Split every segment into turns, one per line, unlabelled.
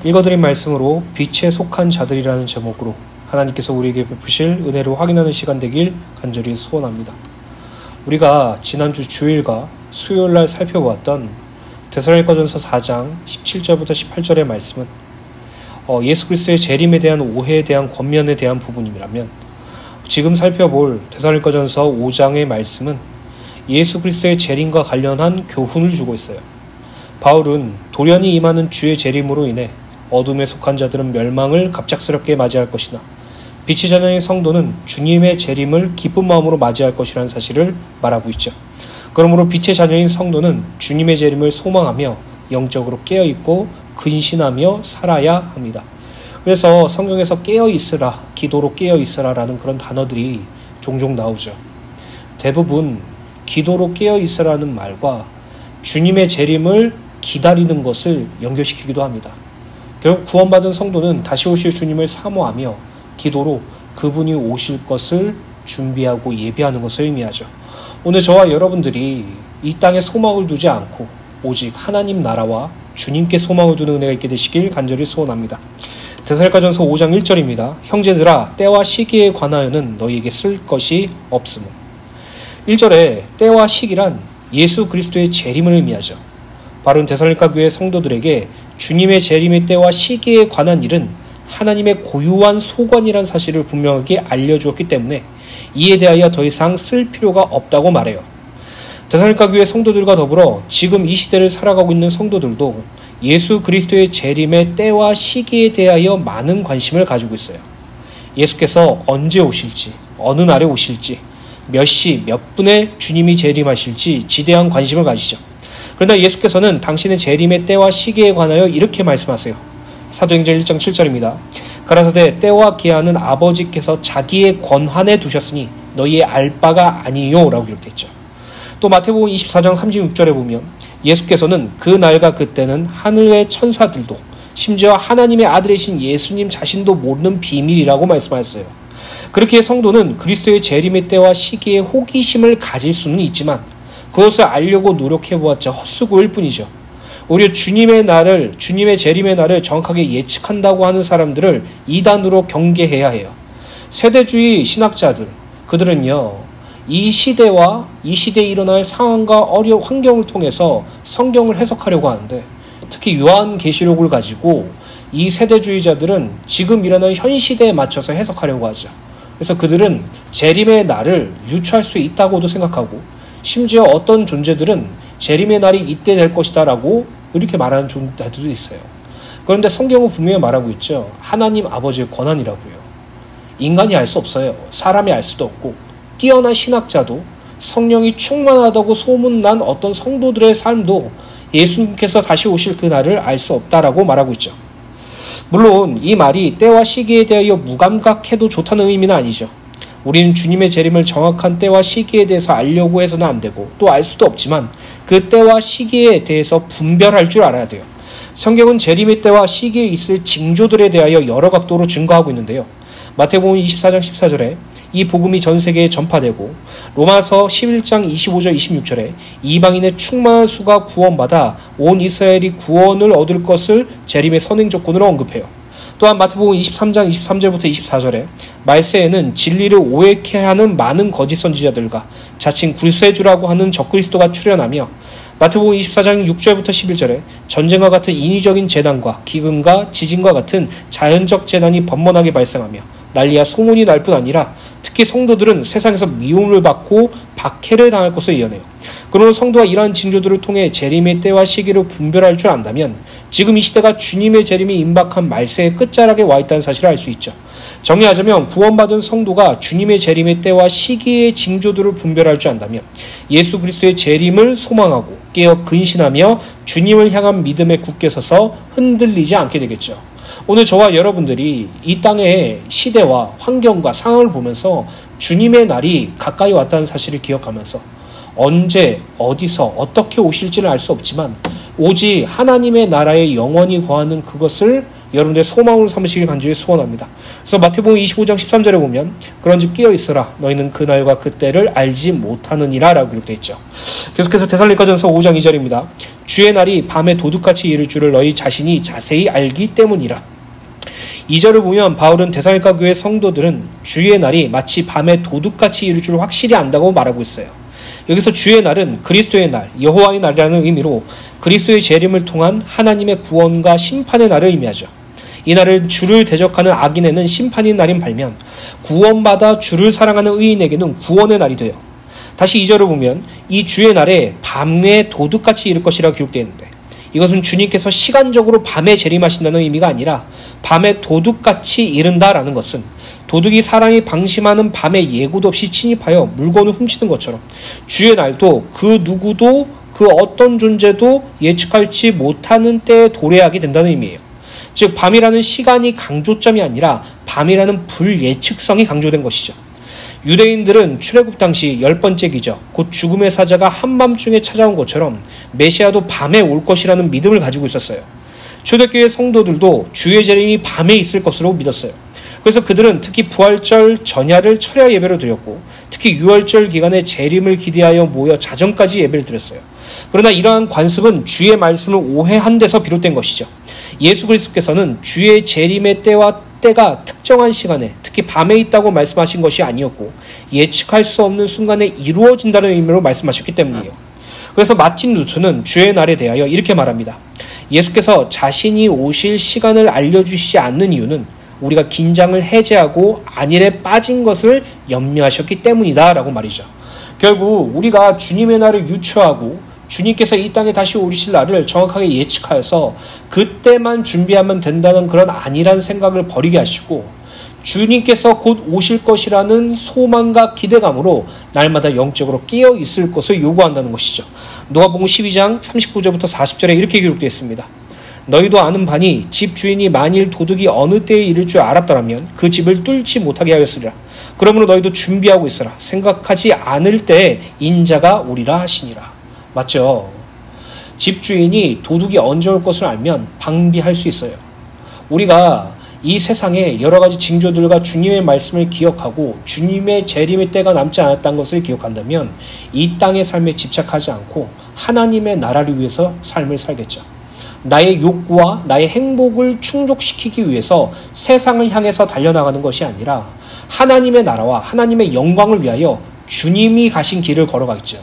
읽어드린 말씀으로 빛에 속한 자들이라는 제목으로 하나님께서 우리에게 베푸실 은혜를 확인하는 시간 되길 간절히 소원합니다. 우리가 지난주 주일과 수요일날 살펴보았던 데살로니가전서 4장 17절부터 18절의 말씀은 예수 그리스도의 재림에 대한 오해에 대한 권면에 대한 부분이라면, 지금 살펴볼 데살로니가전서 5장의 말씀은 예수 그리스도의 재림과 관련한 교훈을 주고 있어요. 바울은 돌연히 임하는 주의 재림으로 인해 어둠에 속한 자들은 멸망을 갑작스럽게 맞이할 것이나 빛의 자녀의 성도는 주님의 재림을 기쁜 마음으로 맞이할 것이라는 사실을 말하고 있죠. 그러므로 빛의 자녀인 성도는 주님의 재림을 소망하며 영적으로 깨어있고 근신하며 살아야 합니다. 그래서 성경에서 깨어있으라, 기도로 깨어있으라 라는 그런 단어들이 종종 나오죠. 대부분 기도로 깨어있으라는 말과 주님의 재림을 기다리는 것을 연결시키기도 합니다. 결국 구원받은 성도는 다시 오실 주님을 사모하며 기도로 그분이 오실 것을 준비하고 예비하는 것을 의미하죠. 오늘 저와 여러분들이 이 땅에 소망을 두지 않고 오직 하나님 나라와 주님께 소망을 두는 은혜가 있게 되시길 간절히 소원합니다. 데살로니가전서 5장 1절입니다. 형제들아, 때와 시기에 관하여는 너희에게 쓸 것이 없으므. 1절에 때와 시기란 예수 그리스도의 재림을 의미하죠. 바로 데살로니가 교회 성도들에게 주님의 재림의 때와 시기에 관한 일은 하나님의 고유한 소관이라는 사실을 분명하게 알려주었기 때문에 이에 대하여 더 이상 쓸 필요가 없다고 말해요. 데살로니가 교회 성도들과 더불어 지금 이 시대를 살아가고 있는 성도들도 예수 그리스도의 재림의 때와 시기에 대하여 많은 관심을 가지고 있어요. 예수께서 언제 오실지, 어느 날에 오실지, 몇 시, 몇 분에 주님이 재림하실지 지대한 관심을 가지죠. 그러나 예수께서는 당신의 재림의 때와 시기에 관하여 이렇게 말씀하세요. 사도행전 1장 7절입니다. 가라사대 때와 기한은 아버지께서 자기의 권한에 두셨으니 너희의 알 바가 아니요 라고 기록되어 있죠. 또 마태복음 24장 36절에 보면 예수께서는 그 날과 그때는 하늘의 천사들도 심지어 하나님의 아들이신 예수님 자신도 모르는 비밀이라고 말씀하셨어요. 그렇게 성도는 그리스도의 재림의 때와 시기에 호기심을 가질 수는 있지만 그것을 알려고 노력해보았자 헛수고일 뿐이죠. 오히려 주님의 재림의 날을 정확하게 예측한다고 하는 사람들을 이단으로 경계해야 해요. 세대주의 신학자들, 그들은요, 이 시대와 이 시대에 일어날 상황과 환경을 통해서 성경을 해석하려고 하는데, 특히 요한계시록을 가지고 이 세대주의자들은 지금 일어나는 현 시대에 맞춰서 해석하려고 하죠. 그래서 그들은 재림의 날을 유추할 수 있다고도 생각하고, 심지어 어떤 존재들은 재림의 날이 이때 될 것이다 라고 이렇게 말하는 존재들도 있어요. 그런데 성경은 분명히 말하고 있죠. 하나님 아버지의 권한이라고요. 인간이 알 수 없어요. 사람이 알 수도 없고, 뛰어난 신학자도 성령이 충만하다고 소문난 어떤 성도들의 삶도 예수님께서 다시 오실 그 날을 알 수 없다라고 말하고 있죠. 물론 이 말이 때와 시기에 대하여 무감각해도 좋다는 의미는 아니죠. 우리는 주님의 재림을 정확한 때와 시기에 대해서 알려고 해서는 안 되고 또 알 수도 없지만 그 때와 시기에 대해서 분별할 줄 알아야 돼요. 성경은 재림의 때와 시기에 있을 징조들에 대하여 여러 각도로 증거하고 있는데요. 마태복음 24장 14절에 이 복음이 전 세계에 전파되고, 로마서 11장 25절 26절에 이방인의 충만한 수가 구원받아 온 이스라엘이 구원을 얻을 것을 재림의 선행 조건으로 언급해요. 또한 마태복음 23장 23절부터 24절에 말세에는 진리를 오해케 하는 많은 거짓 선지자들과 자칭 구세주라고 하는 적그리스도가 출현하며, 마태복음 24장 6절부터 11절에 전쟁과 같은 인위적인 재난과 기근과 지진과 같은 자연적 재난이 번번하게 발생하며 난리와 소문이 날 뿐 아니라 특히 성도들은 세상에서 미움을 받고 박해를 당할 것을 예언해요. 그러나 성도가 이러한 징조들을 통해 재림의 때와 시기를 분별할 줄 안다면 지금 이 시대가 주님의 재림이 임박한 말세의 끝자락에 와 있다는 사실을 알 수 있죠. 정리하자면 구원받은 성도가 주님의 재림의 때와 시기의 징조들을 분별할 줄 안다면 예수 그리스도의 재림을 소망하고 깨어 근신하며 주님을 향한 믿음에 굳게 서서 흔들리지 않게 되겠죠. 오늘 저와 여러분들이 이 땅의 시대와 환경과 상황을 보면서 주님의 날이 가까이 왔다는 사실을 기억하면서 언제, 어디서, 어떻게 오실지는 알 수 없지만 오직 하나님의 나라에 영원히 거하는 그것을 여러분들의 소망으로 삼으시길 간절히 소원합니다. 그래서 마태복음 25장 13절에 보면 그런즉 끼어 있으라 너희는 그날과 그때를 알지 못하느니라 라고 기록되어 있죠. 계속해서 데살로니가전서 5장 2절입니다. 주의 날이 밤에 도둑같이 이를 줄을 너희 자신이 자세히 알기 때문이라. 2절을 보면 바울은 데살로니가 교회 성도들은 주의 날이 마치 밤에 도둑같이 이를 줄 확실히 안다고 말하고 있어요. 여기서 주의 날은 그리스도의 날, 여호와의 날이라는 의미로 그리스도의 재림을 통한 하나님의 구원과 심판의 날을 의미하죠. 이 날을 주를 대적하는 악인에는 심판의 날인 반면 구원받아 주를 사랑하는 의인에게는 구원의 날이 돼요. 다시 2절을 보면 이 주의 날에 밤에 도둑같이 이를 것이라고 기록되어 있는데 이것은 주님께서 시간적으로 밤에 재림하신다는 의미가 아니라 밤에 도둑같이 이른다라는 것은 도둑이 사람이 방심하는 밤에 예고도 없이 침입하여 물건을 훔치는 것처럼 주의 날도 그 누구도 그 어떤 존재도 예측할지 못하는 때에 도래하게 된다는 의미예요. 즉 밤이라는 시간이 강조점이 아니라 밤이라는 불예측성이 강조된 것이죠. 유대인들은 출애굽 당시 10번째 기적, 곧 죽음의 사자가 한밤중에 찾아온 것처럼 메시아도 밤에 올 것이라는 믿음을 가지고 있었어요. 초대교회 성도들도 주의 재림이 밤에 있을 것으로 믿었어요. 그래서 그들은 특히 부활절 전야를 철야 예배로 드렸고 특히 유월절 기간에 재림을 기대하여 모여 자정까지 예배를 드렸어요. 그러나 이러한 관습은 주의 말씀을 오해한 데서 비롯된 것이죠. 예수 그리스도께서는 주의 재림의 때가 특정한 시간에 특히 밤에 있다고 말씀하신 것이 아니었고 예측할 수 없는 순간에 이루어진다는 의미로 말씀하셨기 때문이에요. 그래서 마틴 루터는 주의 날에 대하여 이렇게 말합니다. 예수께서 자신이 오실 시간을 알려주시지 않는 이유는 우리가 긴장을 해제하고 안일에 빠진 것을 염려하셨기 때문이다 라고 말이죠. 결국 우리가 주님의 날을 유추하고 주님께서 이 땅에 다시 오실 날을 정확하게 예측하여서 그때만 준비하면 된다는 그런 안일한 생각을 버리게 하시고 주님께서 곧 오실 것이라는 소망과 기대감으로 날마다 영적으로 깨어 있을 것을 요구한다는 것이죠. 누가복음 12장 39절부터 40절에 이렇게 기록되어 있습니다. 너희도 아는 바니 집 주인이 만일 도둑이 어느 때에 이를 줄 알았더라면 그 집을 뚫지 못하게 하였으리라. 그러므로 너희도 준비하고 있으라. 생각하지 않을 때에 인자가 오리라 하시니라. 맞죠? 집주인이 도둑이 언제 올 것을 알면 방비할 수 있어요. 우리가 이 세상에 여러 가지 징조들과 주님의 말씀을 기억하고 주님의 재림의 때가 남지 않았다는 것을 기억한다면 이 땅의 삶에 집착하지 않고 하나님의 나라를 위해서 삶을 살겠죠. 나의 욕구와 나의 행복을 충족시키기 위해서 세상을 향해서 달려나가는 것이 아니라 하나님의 나라와 하나님의 영광을 위하여 주님이 가신 길을 걸어가겠죠.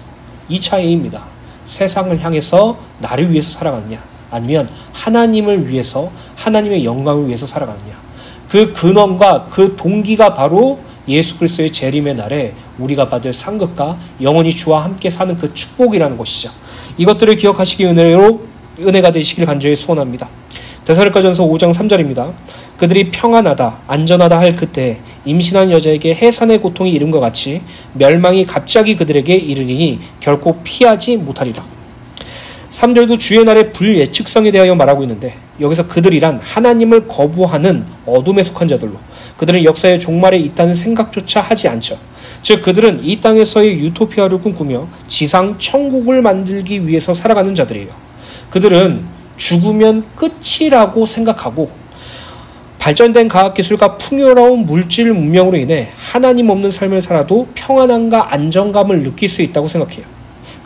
이 차이입니다. 세상을 향해서 나를 위해서 살아가느냐 아니면 하나님을 위해서 하나님의 영광을 위해서 살아가느냐. 그 근원과 그 동기가 바로 예수 그리스도의 재림의 날에 우리가 받을 상급과 영원히 주와 함께 사는 그 축복이라는 것이죠. 이것들을 기억하시기 은혜가 되시길 간절히 소원합니다. 데살로니가전서 5장 3절입니다. 그들이 평안하다 안전하다 할 그때 임신한 여자에게 해산의 고통이 이름과 같이 멸망이 갑자기 그들에게 이르리니 결코 피하지 못하리라. 3절도 주의 날의 불예측성에 대하여 말하고 있는데 여기서 그들이란 하나님을 거부하는 어둠에 속한 자들로 그들은 역사의 종말에 있다는 생각조차 하지 않죠. 즉 그들은 이 땅에서의 유토피아를 꿈꾸며 지상 천국을 만들기 위해서 살아가는 자들이에요. 그들은 죽으면 끝이라고 생각하고 발전된 과학기술과 풍요로운 물질 문명으로 인해 하나님 없는 삶을 살아도 평안함과 안정감을 느낄 수 있다고 생각해요.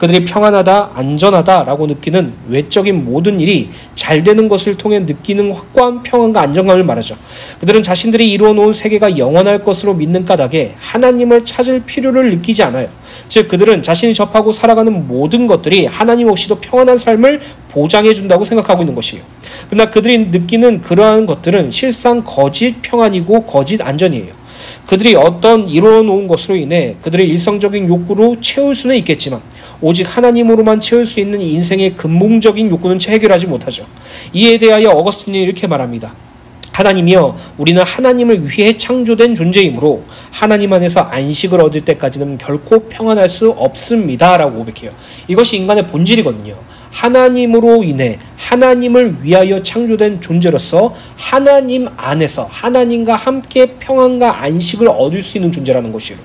그들이 평안하다, 안전하다라고 느끼는 외적인 모든 일이 잘 되는 것을 통해 느끼는 확고한 평안과 안정감을 말하죠. 그들은 자신들이 이루어놓은 세계가 영원할 것으로 믿는 까닭에 하나님을 찾을 필요를 느끼지 않아요. 즉 그들은 자신이 접하고 살아가는 모든 것들이 하나님 없이도 평안한 삶을 보장해 준다고 생각하고 있는 것이에요. 그러나 그들이 느끼는 그러한 것들은 실상 거짓 평안이고 거짓 안전이에요. 그들이 어떤 이루어놓은 것으로 인해 그들의 일상적인 욕구로 채울 수는 있겠지만 오직 하나님으로만 채울 수 있는 인생의 근본적인 욕구는 해결하지 못하죠. 이에 대하여 어거스틴이 이렇게 말합니다. 하나님이여 우리는 하나님을 위해 창조된 존재이므로 하나님 안에서 안식을 얻을 때까지는 결코 평안할 수 없습니다 라고 고백해요. 이것이 인간의 본질이거든요. 하나님으로 인해 하나님을 위하여 창조된 존재로서 하나님 안에서 하나님과 함께 평안과 안식을 얻을 수 있는 존재라는 것이에요.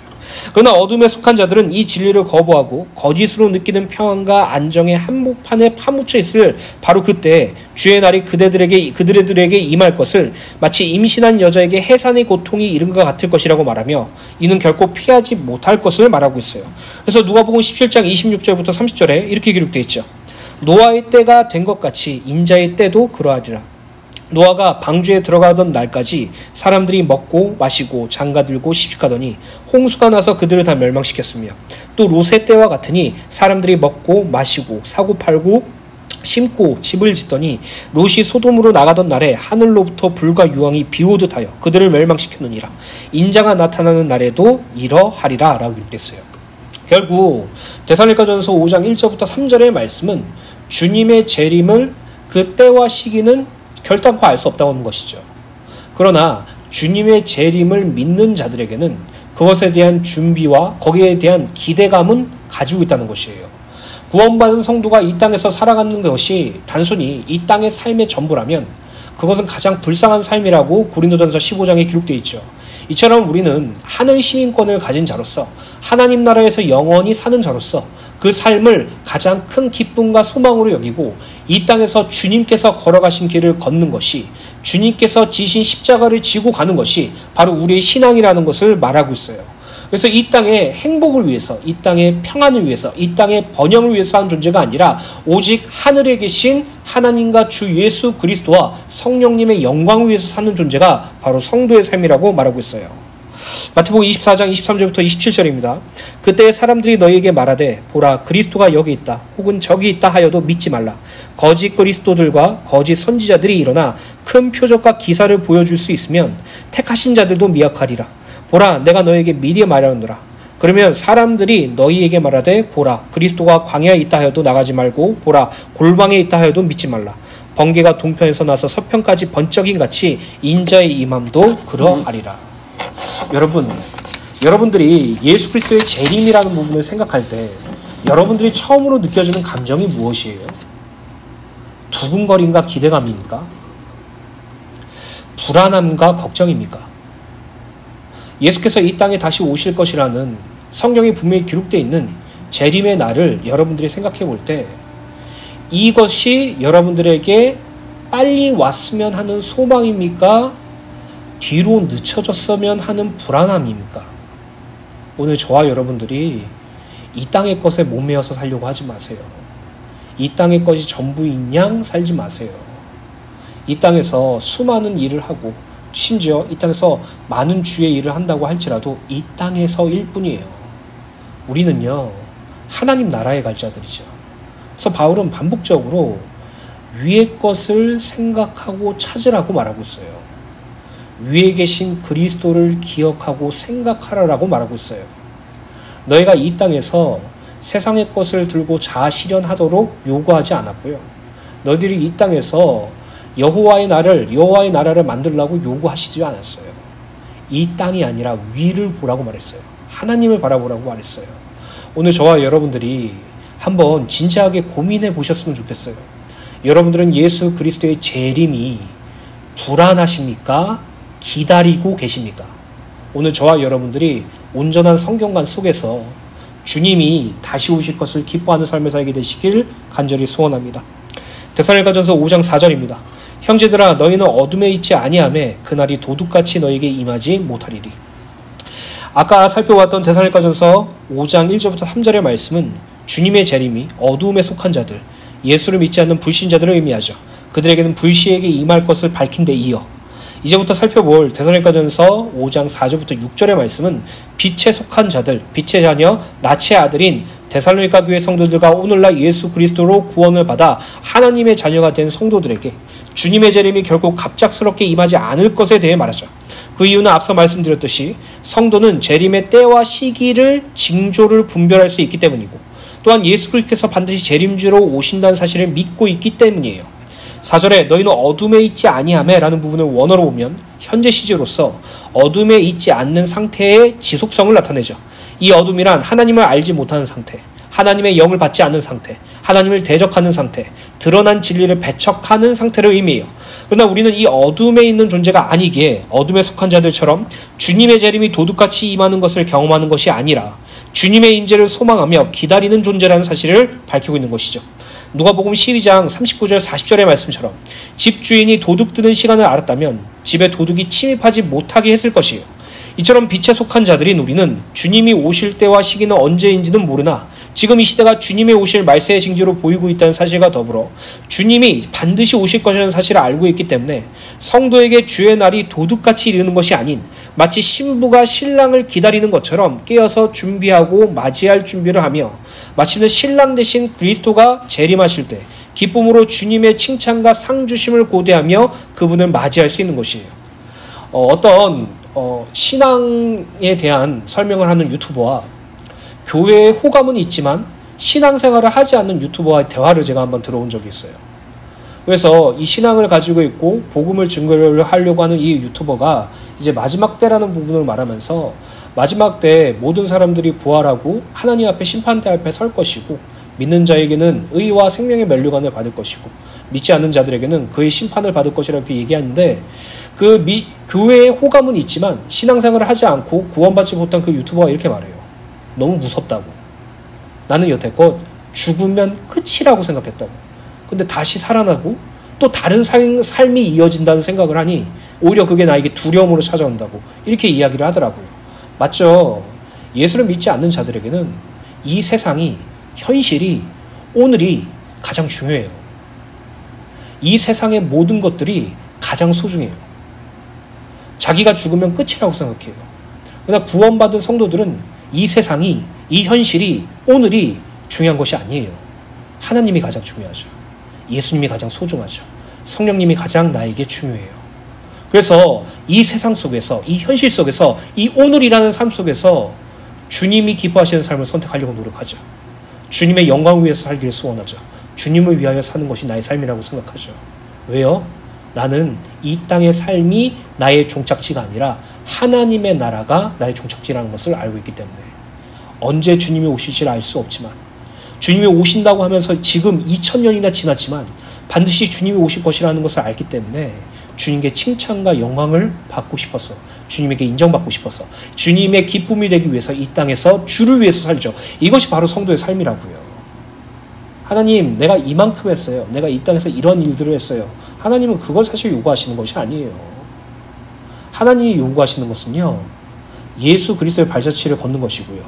그러나 어둠에 속한 자들은 이 진리를 거부하고 거짓으로 느끼는 평안과 안정의 한복판에 파묻혀 있을 바로 그때 주의 날이 그들에게 임할 것을 마치 임신한 여자에게 해산의 고통이 이른 것 같을 것이라고 말하며 이는 결코 피하지 못할 것을 말하고 있어요. 그래서 누가복음 17장 26절부터 30절에 이렇게 기록되어 있죠. 노아의 때가 된 것 같이 인자의 때도 그러하리라. 노아가 방주에 들어가던 날까지 사람들이 먹고 마시고 장가들고 시집가더니 홍수가 나서 그들을 다 멸망시켰으며 또 롯의 때와 같으니 사람들이 먹고 마시고 사고 팔고 심고 집을 짓더니 롯이 소돔으로 나가던 날에 하늘로부터 불과 유황이 비오듯 하여 그들을 멸망시켰느니라. 인자가 나타나는 날에도 이러하리라 라고 읽겠어요. 결국 데살로니가전서 5장 1절부터 3절의 말씀은 주님의 재림을 그 때와 시기는 결단코 알 수 없다고 하는 것이죠. 그러나 주님의 재림을 믿는 자들에게는 그것에 대한 준비와 거기에 대한 기대감은 가지고 있다는 것이에요. 구원받은 성도가 이 땅에서 살아가는 것이 단순히 이 땅의 삶의 전부라면 그것은 가장 불쌍한 삶이라고 고린도전서 15장에 기록되어 있죠. 이처럼 우리는 하늘 시민권을 가진 자로서 하나님 나라에서 영원히 사는 자로서 그 삶을 가장 큰 기쁨과 소망으로 여기고 이 땅에서 주님께서 걸어가신 길을 걷는 것이 주님께서 지신 십자가를 지고 가는 것이 바로 우리의 신앙이라는 것을 말하고 있어요. 그래서 이 땅의 행복을 위해서, 이 땅의 평안을 위해서, 이 땅의 번영을 위해서 하는 존재가 아니라 오직 하늘에 계신 하나님과 주 예수 그리스도와 성령님의 영광을 위해서 사는 존재가 바로 성도의 삶이라고 말하고 있어요. 마태복음 24장 23절부터 27절입니다. 그때 사람들이 너희에게 말하되 보라 그리스도가 여기 있다 혹은 저기 있다 하여도 믿지 말라. 거짓 그리스도들과 거짓 선지자들이 일어나 큰 표적과 기사를 보여줄 수 있으면 택하신 자들도 미약하리라. 보라 내가 너희에게 미리 말하노라. 그러면 사람들이 너희에게 말하되 보라 그리스도가 광야에 있다 하여도 나가지 말고 보라 골방에 있다 하여도 믿지 말라. 번개가 동편에서 나서 서편까지 번쩍임 같이 인자의 임함도 그러하리라. 여러분들이 예수 그리스도의 재림이라는 부분을 생각할 때 여러분들이 처음으로 느껴지는 감정이 무엇이에요? 두근거림과 기대감입니까? 불안함과 걱정입니까? 예수께서 이 땅에 다시 오실 것이라는 성경에 분명히 기록되어 있는 재림의 날을 여러분들이 생각해 볼 때 이것이 여러분들에게 빨리 왔으면 하는 소망입니까? 뒤로 늦춰졌으면 하는 불안함입니까? 오늘 저와 여러분들이 이 땅의 것에 몸매어서 살려고 하지 마세요. 이 땅의 것이 전부인 양 살지 마세요. 이 땅에서 수많은 일을 하고 심지어 이 땅에서 많은 주의 일을 한다고 할지라도 이 땅에서일 뿐이에요. 우리는요 하나님 나라에 갈 자들이죠. 그래서 바울은 반복적으로 위의 것을 생각하고 찾으라고 말하고 있어요. 위에 계신 그리스도를 기억하고 생각하라라고 말하고 있어요. 너희가 이 땅에서 세상의 것을 들고 자아 실현하도록 요구하지 않았고요. 너희들이 이 땅에서 여호와의 나라를 만들라고 요구하시지 않았어요. 이 땅이 아니라 위를 보라고 말했어요. 하나님을 바라보라고 말했어요. 오늘 저와 여러분들이 한번 진지하게 고민해 보셨으면 좋겠어요. 여러분들은 예수 그리스도의 재림이 불안하십니까? 기다리고 계십니까? 오늘 저와 여러분들이 온전한 성경관 속에서 주님이 다시 오실 것을 기뻐하는 삶을 살게 되시길 간절히 소원합니다. 데살로니가전서 5장 4절입니다. 형제들아 너희는 어둠에 있지 아니하매 그날이 도둑같이 너희에게 임하지 못하리리. 아까 살펴봤던 데살로니가전서 5장 1절부터 3절의 말씀은 주님의 재림이 어두움에 속한 자들, 예수를 믿지 않는 불신자들을 의미하죠. 그들에게는 불시에게 임할 것을 밝힌 데 이어 이제부터 살펴볼 데살로니가전서 5장 4절부터 6절의 말씀은 빛에 속한 자들, 빛의 자녀, 낫의 아들인 데살로니가 교회 성도들과 오늘날 예수 그리스도로 구원을 받아 하나님의 자녀가 된 성도들에게 주님의 재림이 결국 갑작스럽게 임하지 않을 것에 대해 말하죠. 그 이유는 앞서 말씀드렸듯이 성도는 재림의 때와 시기를 징조를 분별할 수 있기 때문이고 또한 예수 그리스도께서 반드시 재림주로 오신다는 사실을 믿고 있기 때문이에요. 4절에 너희는 어둠에 있지 아니하매 라는 부분을 원어로 보면 현재 시제로서 어둠에 있지 않는 상태의 지속성을 나타내죠. 이 어둠이란 하나님을 알지 못하는 상태, 하나님의 영을 받지 않는 상태, 하나님을 대적하는 상태, 드러난 진리를 배척하는 상태를 의미해요. 그러나 우리는 이 어둠에 있는 존재가 아니기에 어둠에 속한 자들처럼 주님의 재림이 도둑같이 임하는 것을 경험하는 것이 아니라 주님의 임재를 소망하며 기다리는 존재라는 사실을 밝히고 있는 것이죠. 누가복음 12장 39절 40절의 말씀처럼 집주인이 도둑 드는 시간을 알았다면 집에 도둑이 침입하지 못하게 했을 것이에요. 이처럼 빛에 속한 자들인 우리는 주님이 오실 때와 시기는 언제인지는 모르나 지금 이 시대가 주님의 오실 말세의 징조로 보이고 있다는 사실과 더불어 주님이 반드시 오실 것이라는 사실을 알고 있기 때문에 성도에게 주의 날이 도둑같이 이르는 것이 아닌 마치 신부가 신랑을 기다리는 것처럼 깨어서 준비하고 맞이할 준비를 하며 마침내 신랑 대신 그리스도가 재림하실 때 기쁨으로 주님의 칭찬과 상 주심을 고대하며 그분을 맞이할 수 있는 것이에요. 신앙에 대한 설명을 하는 유튜버와 교회에 호감은 있지만 신앙생활을 하지 않는 유튜버와의 대화를 제가 한번 들어본 적이 있어요. 그래서 이 신앙을 가지고 있고 복음을 증거를 하려고 하는 이 유튜버가 이제 마지막 때라는 부분을 말하면서 마지막 때 모든 사람들이 부활하고 하나님 앞에 심판대 앞에 설 것이고 믿는 자에게는 의와 생명의 면류관을 받을 것이고 믿지 않는 자들에게는 그의 심판을 받을 것이라고 얘기하는데 교회에 호감은 있지만 신앙생활을 하지 않고 구원받지 못한 그 유튜버가 이렇게 말해요. 너무 무섭다고. 나는 여태껏 죽으면 끝이라고 생각했다고. 근데 다시 살아나고 또 다른 삶이 이어진다는 생각을 하니 오히려 그게 나에게 두려움으로 찾아온다고 이렇게 이야기를 하더라고요. 맞죠? 예수를 믿지 않는 자들에게는 이 세상이 현실이 오늘이 가장 중요해요. 이 세상의 모든 것들이 가장 소중해요. 자기가 죽으면 끝이라고 생각해요. 그러나 구원받은 성도들은 이 세상이, 이 현실이, 오늘이 중요한 것이 아니에요. 하나님이 가장 중요하죠. 예수님이 가장 소중하죠. 성령님이 가장 나에게 중요해요. 그래서 이 세상 속에서, 이 현실 속에서, 이 오늘이라는 삶 속에서 주님이 기뻐하시는 삶을 선택하려고 노력하죠. 주님의 영광을 위해서 살기를 소원하죠. 주님을 위하여 사는 것이 나의 삶이라고 생각하죠. 왜요? 나는 이 땅의 삶이 나의 종착지가 아니라 하나님의 나라가 나의 종착지라는 것을 알고 있기 때문에 언제 주님이 오실지를 알 수 없지만 주님이 오신다고 하면서 지금 2000년이나 지났지만 반드시 주님이 오실 것이라는 것을 알기 때문에 주님께 칭찬과 영광을 받고 싶어서 주님에게 인정받고 싶어서 주님의 기쁨이 되기 위해서 이 땅에서 주를 위해서 살죠. 이것이 바로 성도의 삶이라고요. 하나님, 내가 이만큼 했어요. 내가 이 땅에서 이런 일들을 했어요. 하나님은 그걸 사실 요구하시는 것이 아니에요. 하나님이 요구하시는 것은요, 예수 그리스도의 발자취를 걷는 것이고요.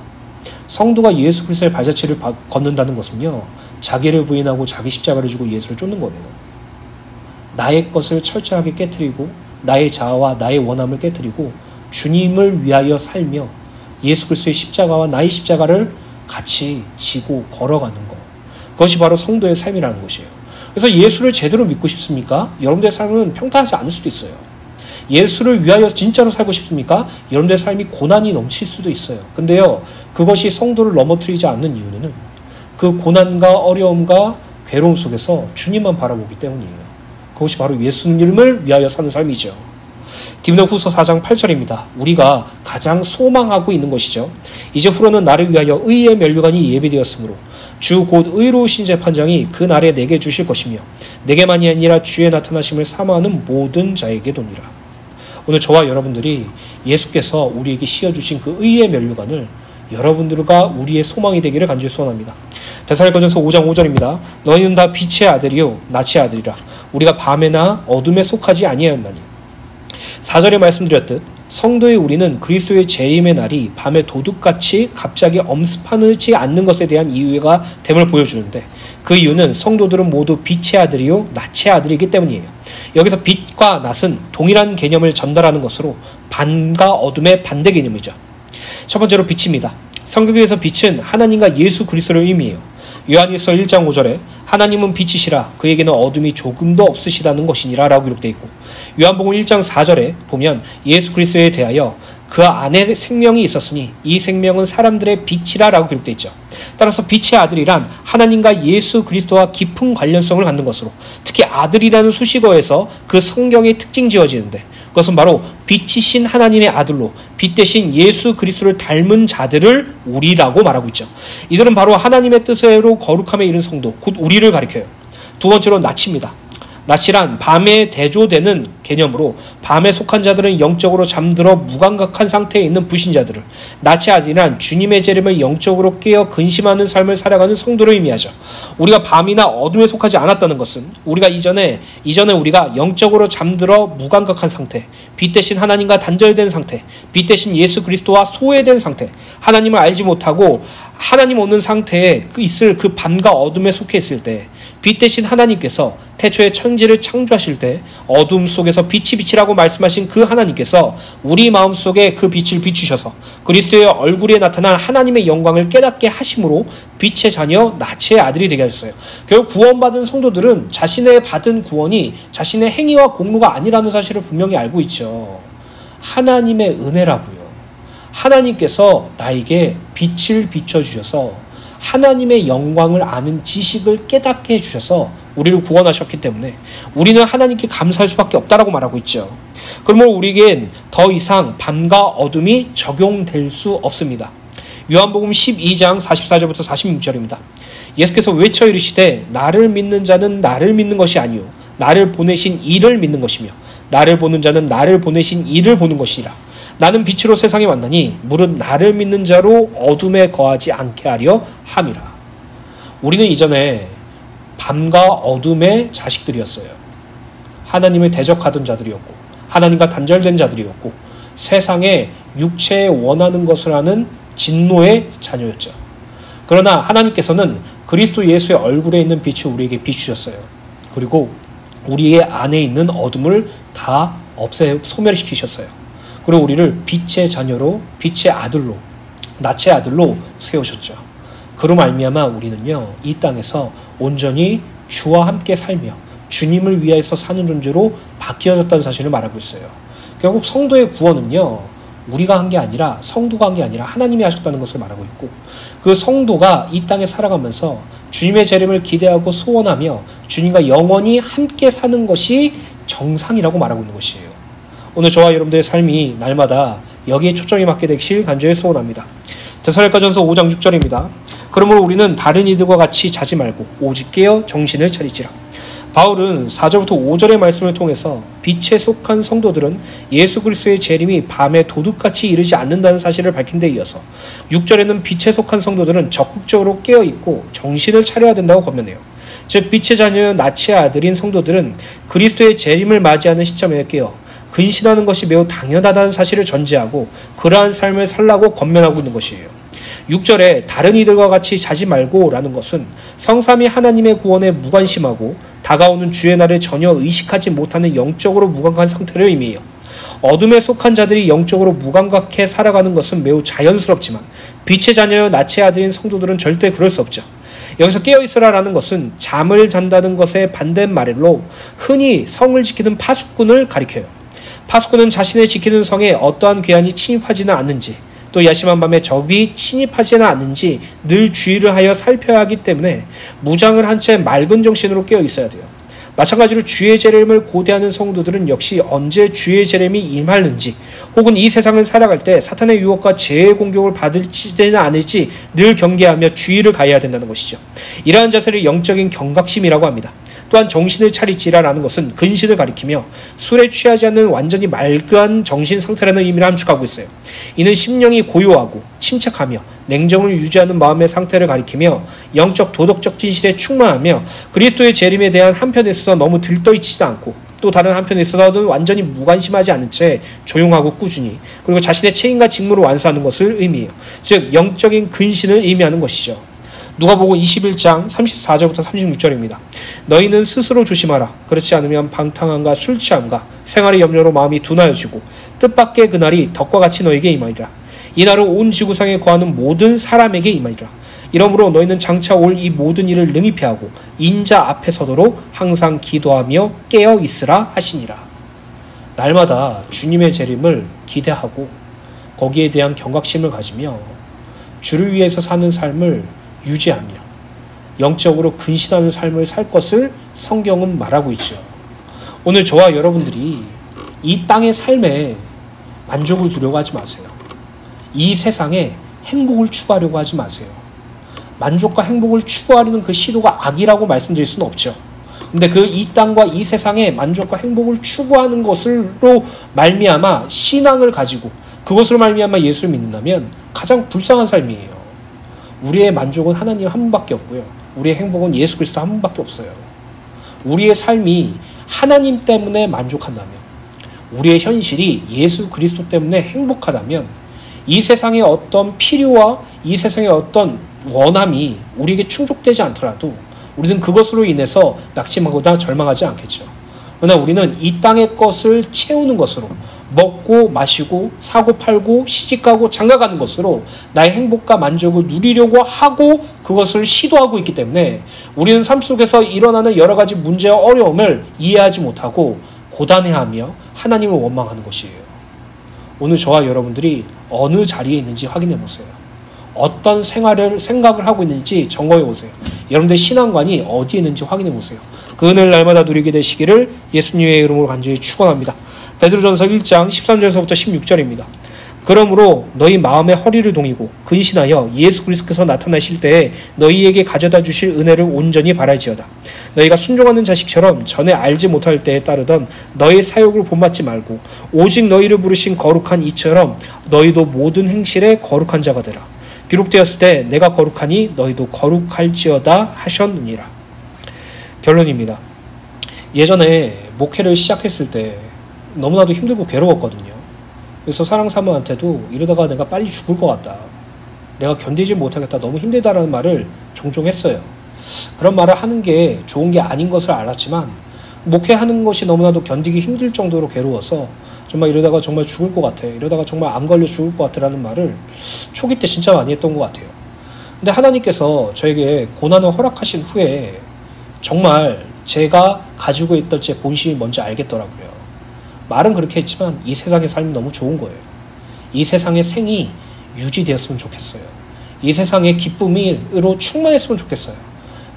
성도가 예수 그리스도의 발자취를 걷는다는 것은요, 자기를 부인하고 자기 십자가를 지고 예수를 쫓는 거예요. 나의 것을 철저하게 깨트리고 나의 자아와 나의 원함을 깨트리고 주님을 위하여 살며 예수 그리스도의 십자가와 나의 십자가를 같이 지고 걸어가는 것. 그것이 바로 성도의 삶이라는 것이에요. 그래서 예수를 제대로 믿고 싶습니까? 여러분들의 삶은 평탄하지 않을 수도 있어요. 예수를 위하여 진짜로 살고 싶습니까? 여러분들의 삶이 고난이 넘칠 수도 있어요. 근데요, 그것이 성도를 넘어뜨리지 않는 이유는 그 고난과 어려움과 괴로움 속에서 주님만 바라보기 때문이에요. 그것이 바로 예수님을 위하여 사는 삶이죠. 디모데후서 4장 8절입니다. 우리가 가장 소망하고 있는 것이죠. 이제 후로는 나를 위하여 의의 면류관이 예비되었으므로 주 곧 의로우신 재판장이 그 날에 내게 주실 것이며 내게만이 아니라 주의 나타나심을 사모하는 모든 자에게도니라. 오늘 저와 여러분들이 예수께서 우리에게 씌워주신 그 의의 면류관을 여러분들과 우리의 소망이 되기를 간절히 소원합니다. 데살로니가전서 5장 5절입니다. 너희는 다 빛의 아들이요 낯의 아들이라. 우리가 밤에나 어둠에 속하지 아니하였나니. 4절에 말씀드렸듯 성도의 우리는 그리스도의 재림의 날이 밤에 도둑같이 갑자기 엄습하지 않는 것에 대한 이유가 됨을 보여주는데 그 이유는 성도들은 모두 빛의 아들이요 낯의 아들이기 때문이에요. 여기서 빛과 낯은 동일한 개념을 전달하는 것으로 밤과 어둠의 반대 개념이죠. 첫 번째로 빛입니다. 성경에서 빛은 하나님과 예수 그리스도를 의미해요. 요한일서 1장 5절에 하나님은 빛이시라 그에게는 어둠이 조금도 없으시다는 것이니라 라고 기록되어 있고 요한복음 1장 4절에 보면 예수 그리스도에 대하여 그 안에 생명이 있었으니 이 생명은 사람들의 빛이라 라고 기록되어 있죠. 따라서 빛의 아들이란 하나님과 예수 그리스도와 깊은 관련성을 갖는 것으로 특히 아들이라는 수식어에서 그 성경의 특징 지어지는데 그것은 바로 빛이신 하나님의 아들로 빛 대신 예수 그리스도를 닮은 자들을 우리라고 말하고 있죠. 이들은 바로 하나님의 뜻대로 거룩함에 이른 성도 곧 우리를 가리켜요. 두 번째로 낯입니다. 낫이란 밤에 대조되는 개념으로 밤에 속한 자들은 영적으로 잠들어 무감각한 상태에 있는 부신자들을, 낫의 아들이란 주님의 재림을 영적으로 깨어 근심하는 삶을 살아가는 성도를 의미하죠. 우리가 밤이나 어둠에 속하지 않았다는 것은 우리가 이전에 우리가 영적으로 잠들어 무감각한 상태, 빛 대신 하나님과 단절된 상태, 빛 대신 예수 그리스도와 소외된 상태, 하나님을 알지 못하고 하나님 없는 상태에 있을 그 밤과 어둠에 속해 있을 때, 빛 대신 하나님께서 태초에 천지를 창조하실 때 어둠 속에서 빛이라고 말씀하신 그 하나님께서 우리 마음속에 그 빛을 비추셔서 그리스도의 얼굴에 나타난 하나님의 영광을 깨닫게 하심으로 빛의 자녀 낫의 아들이 되게 하셨어요. 결국 구원받은 성도들은 자신의 받은 구원이 자신의 행위와 공로가 아니라는 사실을 분명히 알고 있죠. 하나님의 은혜라고요. 하나님께서 나에게 빛을 비춰주셔서 하나님의 영광을 아는 지식을 깨닫게 해주셔서 우리를 구원하셨기 때문에 우리는 하나님께 감사할 수밖에 없다라고 말하고 있죠. 그러므로 우리에겐 더 이상 밤과 어둠이 적용될 수 없습니다. 요한복음 12장 44절부터 46절입니다. 예수께서 외쳐 이르시되 나를 믿는 자는 나를 믿는 것이 아니요 나를 보내신 이를 믿는 것이며 나를 보는 자는 나를 보내신 이를 보는 것이라. 나는 빛으로 세상에 왔나니 무릇 나를 믿는 자로 어둠에 거하지 않게 하려 함이라. 우리는 이전에 밤과 어둠의 자식들이었어요. 하나님을 대적하던 자들이었고 하나님과 단절된 자들이었고 세상에 육체에 원하는 것을 하는 진노의 자녀였죠. 그러나 하나님께서는 그리스도 예수의 얼굴에 있는 빛을 우리에게 비추셨어요. 그리고 우리의 안에 있는 어둠을 다 소멸시키셨어요. 그리고 우리를 빛의 자녀로, 빛의 아들로, 낫의 아들로 세우셨죠. 그로 말미암아 우리는요, 이 땅에서 온전히 주와 함께 살며 주님을 위해서 사는 존재로 바뀌어졌다는 사실을 말하고 있어요. 결국 성도의 구원은요, 우리가 한 게 아니라, 성도가 한 게 아니라 하나님이 하셨다는 것을 말하고 있고, 그 성도가 이 땅에 살아가면서 주님의 재림을 기대하고 소원하며 주님과 영원히 함께 사는 것이 정상이라고 말하고 있는 것이에요. 오늘 저와 여러분들의 삶이 날마다 여기에 초점이 맞게 되길 간절히 소원합니다. 데살로니가전서 5장 6절입니다. 그러므로 우리는 다른 이들과 같이 자지 말고 오직 깨어 정신을 차리지라. 바울은 4절부터 5절의 말씀을 통해서 빛에 속한 성도들은 예수 그리스도의 재림이 밤에 도둑같이 이르지 않는다는 사실을 밝힌 데 이어서 6절에는 빛에 속한 성도들은 적극적으로 깨어있고 정신을 차려야 된다고 권면해요. 즉 빛의 자녀 낫의 아들인 성도들은 그리스도의 재림을 맞이하는 시점에 깨어 근신하는 것이 매우 당연하다는 사실을 전제하고 그러한 삶을 살라고 권면하고 있는 것이에요. 6절에 다른 이들과 같이 자지 말고 라는 것은 성삼위 하나님의 구원에 무관심하고 다가오는 주의 날을 전혀 의식하지 못하는 영적으로 무감각한 상태를 의미해요. 어둠에 속한 자들이 영적으로 무감각해 살아가는 것은 매우 자연스럽지만 빛의 자녀여 낫의 아들인 성도들은 절대 그럴 수 없죠. 여기서 깨어있으라라는 것은 잠을 잔다는 것의 반대말로 흔히 성을 지키는 파수꾼을 가리켜요. 파수꾼은 자신의 지키는 성에 어떠한 괴한이 침입하지는 않는지 또 야심한 밤에 적이 침입하지는 않는지 늘 주의를 하여 살펴야 하기 때문에 무장을 한 채 맑은 정신으로 깨어 있어야 돼요. 마찬가지로 주의 재림을 고대하는 성도들은 역시 언제 주의 재림이 임하는지 혹은 이 세상을 살아갈 때 사탄의 유혹과 재해의 공격을 받을지는 않을지 늘 경계하며 주의를 가해야 된다는 것이죠. 이러한 자세를 영적인 경각심이라고 합니다. 또한 정신을 차리지라라는 것은 근신을 가리키며 술에 취하지 않는 완전히 맑은 정신 상태라는 의미를 함축하고 있어요. 이는 심령이 고요하고 침착하며 냉정을 유지하는 마음의 상태를 가리키며 영적 도덕적 진실에 충만하며 그리스도의 재림에 대한 한편에 있어서 너무 들떠있지도 않고 또 다른 한편에 있어서는 완전히 무관심하지 않은 채 조용하고 꾸준히 그리고 자신의 책임과 직무를 완수하는 것을 의미해요. 즉 영적인 근신을 의미하는 것이죠. 누가복음 21장 34절부터 36절입니다. 너희는 스스로 조심하라. 그렇지 않으면 방탕함과 술 취함과 생활의 염려로 마음이 둔하여지고 뜻밖의 그날이 덕과 같이 너에게 임하리라. 이 날은 온 지구상에 거하는 모든 사람에게 임하리라. 이러므로 너희는 장차 올 이 모든 일을 능히 피하고 인자 앞에 서도록 항상 기도하며 깨어 있으라 하시니라. 날마다 주님의 재림을 기대하고 거기에 대한 경각심을 가지며 주를 위해서 사는 삶을 유지하며 영적으로 근신하는 삶을 살 것을 성경은 말하고 있죠. 오늘 저와 여러분들이 이 땅의 삶에 만족을 두려고 하지 마세요. 이 세상에 행복을 추구하려고 하지 마세요. 만족과 행복을 추구하려는 그 시도가 악이라고 말씀드릴 수는 없죠. 근데 그 이 땅과 이 세상의 만족과 행복을 추구하는 것으로 말미암아 신앙을 가지고 그것으로 말미암아 예수를 믿는다면 가장 불쌍한 삶이에요. 우리의 만족은 하나님 한 분밖에 없고요. 우리의 행복은 예수 그리스도 한 분밖에 없어요. 우리의 삶이 하나님 때문에 만족한다면, 우리의 현실이 예수 그리스도 때문에 행복하다면 이 세상의 어떤 필요와 이 세상의 어떤 원함이 우리에게 충족되지 않더라도 우리는 그것으로 인해서 낙심하거나 절망하지 않겠죠. 그러나 우리는 이 땅의 것을 채우는 것으로, 먹고 마시고 사고 팔고 시집가고 장가가는 것으로 나의 행복과 만족을 누리려고 하고 그것을 시도하고 있기 때문에 우리는 삶 속에서 일어나는 여러 가지 문제와 어려움을 이해하지 못하고 고단해하며 하나님을 원망하는 것이에요. 오늘 저와 여러분들이 어느 자리에 있는지 확인해 보세요. 어떤 생각을 하고 있는지 점검해 보세요. 여러분들의 신앙관이 어디에 있는지 확인해 보세요. 그 은혜를 날마다 누리게 되시기를 예수님의 이름으로 간절히 축원합니다. 베드로전서 1장 13절에서부터 16절입니다. 그러므로 너희 마음의 허리를 동이고 근신하여 예수 그리스도께서 나타나실 때에 너희에게 가져다 주실 은혜를 온전히 바라지어다. 너희가 순종하는 자식처럼 전에 알지 못할 때에 따르던 너희 사욕을 본받지 말고 오직 너희를 부르신 거룩한 이처럼 너희도 모든 행실에 거룩한 자가 되라. 기록되었을 때 내가 거룩하니 너희도 거룩할지어다 하셨느니라. 결론입니다. 예전에 목회를 시작했을 때 너무나도 힘들고 괴로웠거든요. 그래서 사랑사모한테도 이러다가 내가 빨리 죽을 것 같다, 내가 견디지 못하겠다, 너무 힘들다라는 말을 종종 했어요. 그런 말을 하는 게 좋은 게 아닌 것을 알았지만 목회하는 것이 너무나도 견디기 힘들 정도로 괴로워서 정말 이러다가 정말 죽을 것 같아, 이러다가 정말 암 걸려 죽을 것 같아라는 말을 초기 때 진짜 많이 했던 것 같아요. 근데 하나님께서 저에게 고난을 허락하신 후에 정말 제가 가지고 있던 제 본심이 뭔지 알겠더라고요. 말은 그렇게 했지만 이 세상의 삶이 너무 좋은 거예요. 이 세상의 생이 유지되었으면 좋겠어요. 이 세상의 기쁨으로 충만했으면 좋겠어요.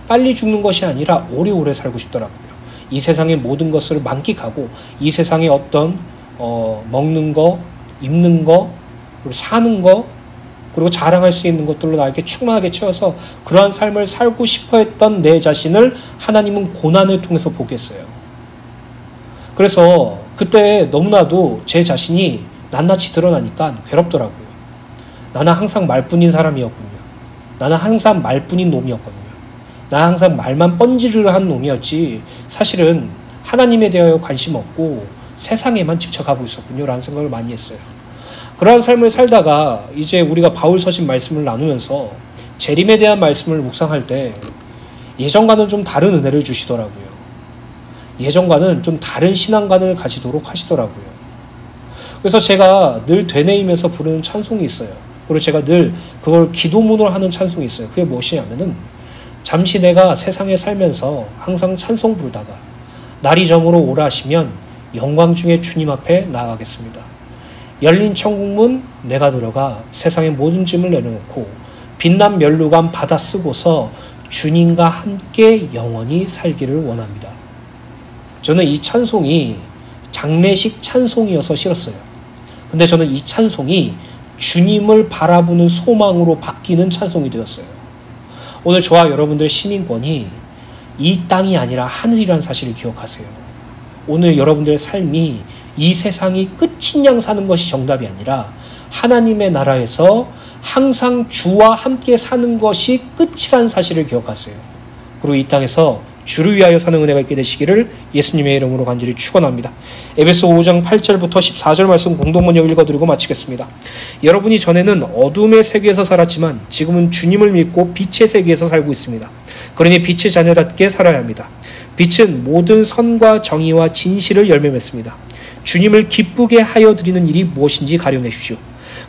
빨리 죽는 것이 아니라 오래오래 살고 싶더라고요. 이 세상의 모든 것을 만끽하고 이 세상의 어떤 먹는 거, 입는 거, 그리고 사는 거, 그리고 자랑할 수 있는 것들로 나에게 충만하게 채워서 그러한 삶을 살고 싶어 했던 내 자신을 하나님은 고난을 통해서 보게 했어요. 그래서 그때 너무나도 제 자신이 낱낱이 드러나니까 괴롭더라고요. 나는 항상 말뿐인 사람이었군요. 나는 항상 말뿐인 놈이었거든요. 나는 항상 말만 뻔지르르 한 놈이었지 사실은 하나님에 대하여 관심 없고 세상에만 집착하고 있었군요 라는 생각을 많이 했어요. 그러한 삶을 살다가 이제 우리가 바울 서신 말씀을 나누면서 재림에 대한 말씀을 묵상할 때 예전과는 좀 다른 은혜를 주시더라고요. 예전과는 좀 다른 신앙관을 가지도록 하시더라고요. 그래서 제가 늘 되뇌이면서 부르는 찬송이 있어요. 그리고 제가 늘 그걸 기도문으로 하는 찬송이 있어요. 그게 무엇이냐면은 잠시 내가 세상에 살면서 항상 찬송 부르다가 날이 저물어 오라 하시면 영광 중에 주님 앞에 나아가겠습니다. 열린 천국문 내가 들어가 세상의 모든 짐을 내려놓고 빛난 면류관 받아 쓰고서 주님과 함께 영원히 살기를 원합니다. 저는 이 찬송이 장례식 찬송이어서 싫었어요. 근데 저는 이 찬송이 주님을 바라보는 소망으로 바뀌는 찬송이 되었어요. 오늘 저와 여러분들 시민권이 이 땅이 아니라 하늘이라는 사실을 기억하세요. 오늘 여러분들의 삶이 이 세상이 끝인 양 사는 것이 정답이 아니라 하나님의 나라에서 항상 주와 함께 사는 것이 끝이라는 사실을 기억하세요. 그리고 이 땅에서 주를 위하여 사는 은혜가 있게 되시기를 예수님의 이름으로 간절히 축원합니다. 에베소 5장 8절부터 14절 말씀 공동번역 읽어드리고 마치겠습니다. 여러분이 전에는 어둠의 세계에서 살았지만 지금은 주님을 믿고 빛의 세계에서 살고 있습니다. 그러니 빛의 자녀답게 살아야 합니다. 빛은 모든 선과 정의와 진실을 열매 맺습니다. 주님을 기쁘게 하여 드리는 일이 무엇인지 가려내십시오.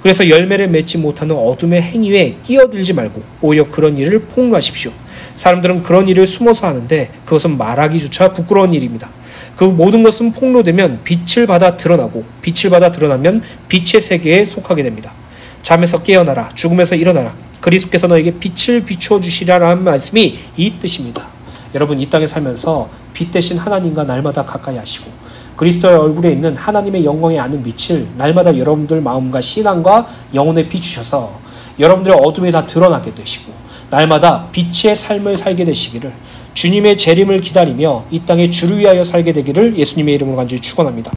그래서 열매를 맺지 못하는 어둠의 행위에 끼어들지 말고 오히려 그런 일을 폭로하십시오. 사람들은 그런 일을 숨어서 하는데 그것은 말하기조차 부끄러운 일입니다. 그 모든 것은 폭로되면 빛을 받아 드러나고 빛을 받아 드러나면 빛의 세계에 속하게 됩니다. 잠에서 깨어나라, 죽음에서 일어나라. 그리스도께서 너에게 빛을 비추어 주시라라는 말씀이 이 뜻입니다. 여러분 이 땅에 살면서 빛 대신 하나님과 날마다 가까이 하시고 그리스도의 얼굴에 있는 하나님의 영광에 아는 빛을 날마다 여러분들 마음과 신앙과 영혼에 비추셔서 여러분들의 어둠이 다 드러나게 되시고 날마다 빛의 삶을 살게 되시기를, 주님의 재림을 기다리며 이 땅에 주를 위하여 살게 되기를 예수님의 이름으로 간절히 축원합니다.